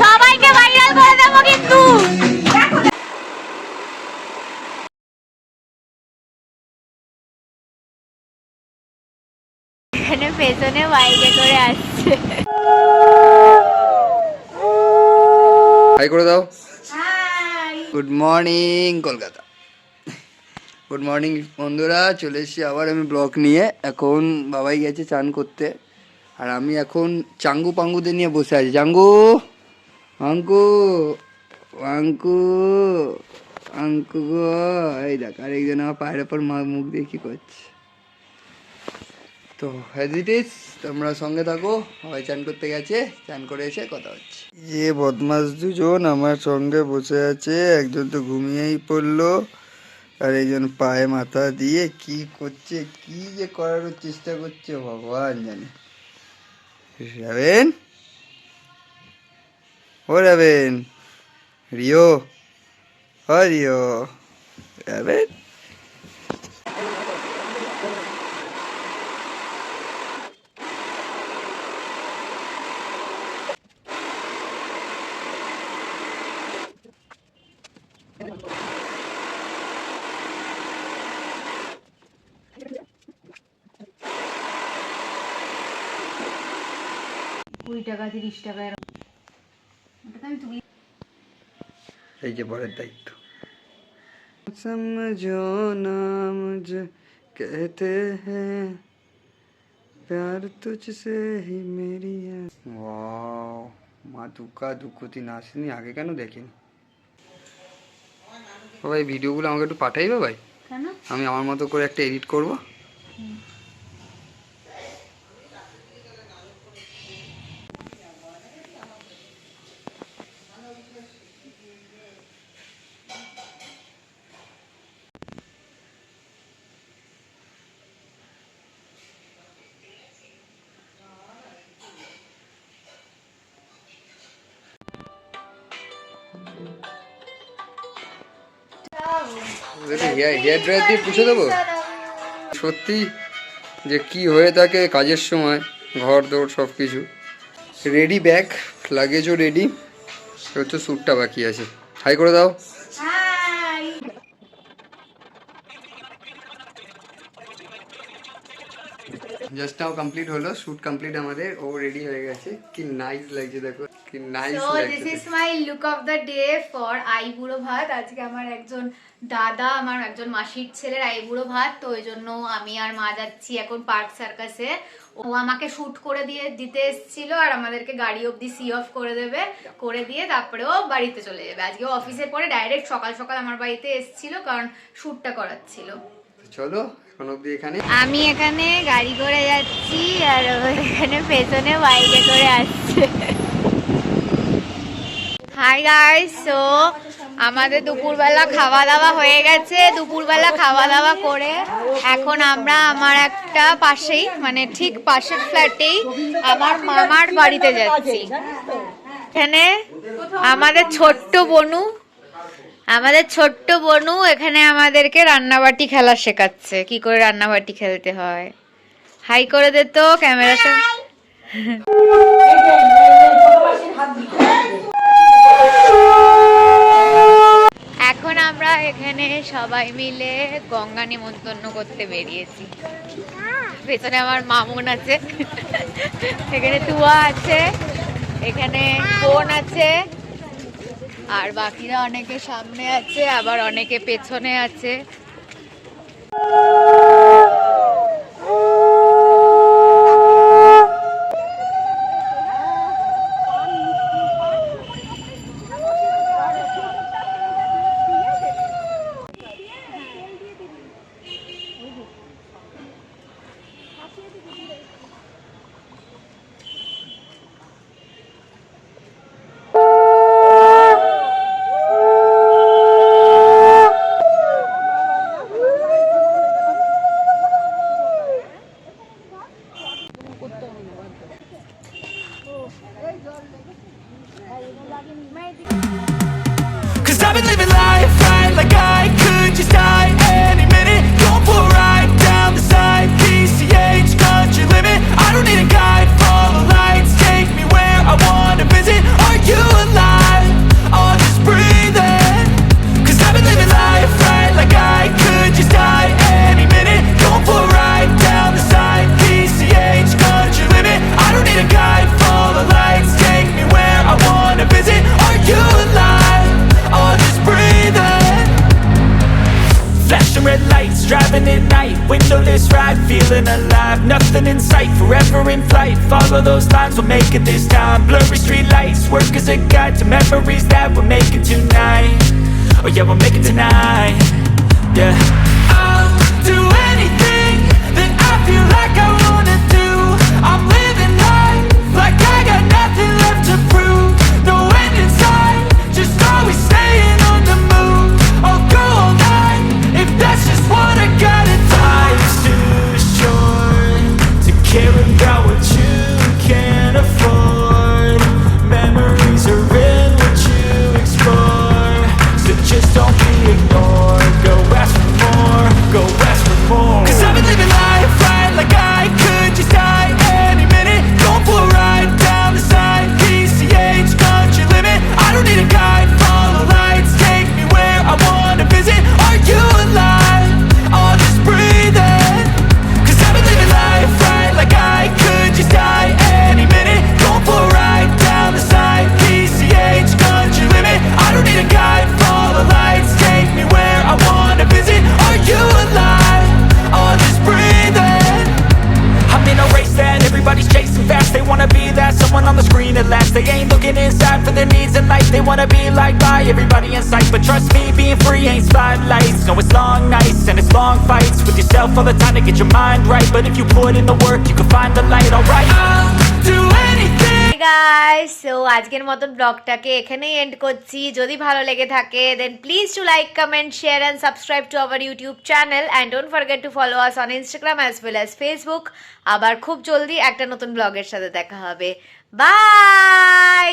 সবাইকে ভাইরাল করে দেবো কিন্তু। এখানে পেছনে বাইকে করে আসছে। হাই করে দাও। Good morning Kolkata. Good morning বন্ধুরা, চলে এসেছি আবার আমি ব্লগ নিয়ে। এখন বাবাই গেছে চান করতে, আর আমি এখন চাঙ্গু পাঙ্গুদের নিয়ে বসে আছি। চাঙ্গু, আঙ্কু, আঙ্কু, আঙ্কু গো, এই দেখ আর একজন আমার পায়ের ওপর মুখ দিয়ে কি করছে। তো হ্যাজ ইট ইজ, তোমরা সঙ্গে থাকো। সবাই চান করতে গেছে, চান করে এসে কথা হচ্ছে। যে বদমাস দুজন আমার সঙ্গে বসে আছে, একজন তো ঘুমিয়েই পড়লো, আর একজন পায়ে মাথা দিয়ে কি করছে, কি যে করার চেষ্টা করছে ভগবান জানে। রাবেন, ও রাবেন, রিও, ও রিও, রাবেন। এই যে বরের দায়িত্ব। समझो ना मुझे कहते हैं प्यार तुझसे ही मेरी है। ওয়াও, মা দুর্গা দুঃখতি নাচনি আগে কেন দেখিনি? ভাই ভিডিওগুলো আমাকে একটু পাঠাইবে ভাই? কেন? আমি আমার মতো করে একটা এডিট করব। হেয়ার ড্রায়ার দিয়ে পুষে দেবো। সত্যি যে কি হয়ে থাকে কাজের সময়, ঘর দৌড় সব কিছু রেডি, ব্যাগ লাগেজও রেডি, হচ্ছে শ্যুটটা বাকি আছে। হাই করে দাও। জাস্ট নাও কমপ্লিট হলো, শুট কমপ্লিট আমাদের, ও রেডি হয়ে গেছে। কি নাইস লাগছে দেখো, কি নাইস লাগছে। So this is my look of the day for আইবুড়ো ভাত। আজকে আমার একজন দাদা, আমার একজন মাসির ছেলের আইবুড়ো ভাত, তো ওই জন্য আমি আর মা যাচ্ছি এখন পার্ক সার্কাসে। ও আমাকে শুট করে দিতে এসেছিল, আর আমাদেরকে গাড়ি অবধি সি অফ করে দেবে, করে দিয়ে তারপরে ও বাড়িতে চলে যাবে। আজকে অফিসে পরে ডাইরেক্ট সকাল সকাল আমার বাড়িতে এসেছিল, কারণ শুটটা করাচ্ছিল। চলো এখন অবধি এখানে। আমি এখানে গাড়ি করে যাচ্ছি, আর এখানে পেছনে বাইকে করে আসছে। হাই গাইস, সো আমাদের দুপুরবেলা খাওয়া দাওয়া হয়ে গেছে। দুপুরবেলা খাওয়া দাওয়া করে এখন আমরা আমার একটা পাশেই, মানে ঠিক পাশের ফ্ল্যাটেই আমার মামার বাড়িতে যাচ্ছি। এখানে আমাদের ছোট্ট বনু এখানে আমাদেরকে রান্নাবাটি খেলা শেখাচ্ছে, কি করে রান্নাবাটি খেলতে হয়। হাই করে দে তো ক্যামেরার সামনে। এখন আমরা এখানে সবাই মিলে গঙ্গা নিমন্ত্রণ করতে বেরিয়েছি। পেছনে আমার মামুন আছে, এখানে তুয়া আছে, এখানে বোন আছে, আর বাকিরা অনেকে সামনে আছে, আবার অনেকে পেছনে আছে। Cause I've been living life right like I could just die any minute. Going for a ride down the side, PCH, country limit. I don't need a guide, follow lights, take me where I wanna visit. Are you feeling alive. Nothing in sight, forever in flight. Follow those lines, we'll make it this time. Blurry street lights, work as a guide to memories that we're making tonight. Oh yeah, we'll make it tonight. Yeah, I'll do anything that I feel like I wanna do. I'm living life like I got nothing left to prove. No end in sight, just always staying on the move. I'll go all night if that's just what I gotta do. Life's too short to care about what you can't afford. Memories are in what you explore, so just don't be ignored. Go ask for more, go ask for more. 'Cause I've been living life right like I could just die any minute. Going for a ride down the side, PCH country limit. I don't need a guide, follow lights, take me where I wanna visit. Are you alive? I'll just breathe in. 'Cause I've been living life right like I could just die any minute. Going for a ride down the side, PCH country limit. I don't need a guide, follow lights, take me where I wanna visit. Are you alive? I'll just breathe in. I'm in a race that everybody's chasing fast. They wanna be that someone on the screen at last. They ain't looking inside for their needs in life. They wanna be liked by everybody in sight. But trust me, being free ain't spotlights. No, it's long nights and it's long fights with yourself all the time to get your mind right. But if you put in the work, you can find the light, alright? I'll do anything. Guys, so আজকের মতন ব্লগটাকে এখানেই and করছি। যদি ভালো লেগে থাকে then please to like, comment, share and subscribe to our YouTube channel and don't forget to follow us on Instagram as well as Facebook. আবার খুব জলদি একটা নতুন ব্লগের সাথে দেখা হবে। বাই।